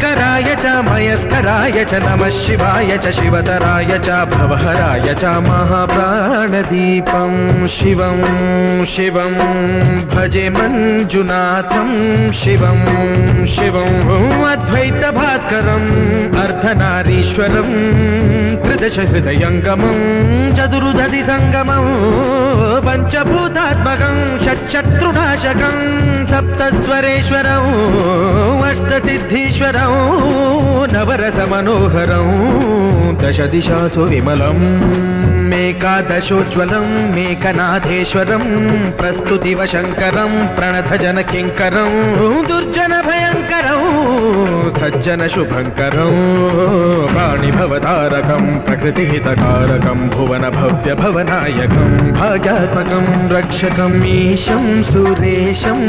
शङ्कराय च मयस्कराय च नमः शिवाय च शिवतराय च भवहराय च महाप्राणदीपं शिवं शिवं भजे मञ्जुनाथं शिवं शिवं अद्वैतभास्करम् अर्धनारीश्वरं त्रिदशहृदयङ्गमं चतुर्दधिसङ्गमं पञ्चभूतात्मकं षट्शत्रुनाशकं सप्तस्वरेश्वरं अष्टसिद्धीश्वरं नवरसमनोहरं दशदिशासु विमलम् एकादशोज्ज्वलं मेकनाथेश्वरं प्रस्तुतिवशङ्करं प्रणतजनकिङ्करं दुर्जनभयङ्करं सज्जनशुभङ्करं प्राणिभवतारकं प्रकृतिहितकारकं भुवनभव्यभवनायकं भाग्यात्मकं रक्षकम् ईशं सुरेशं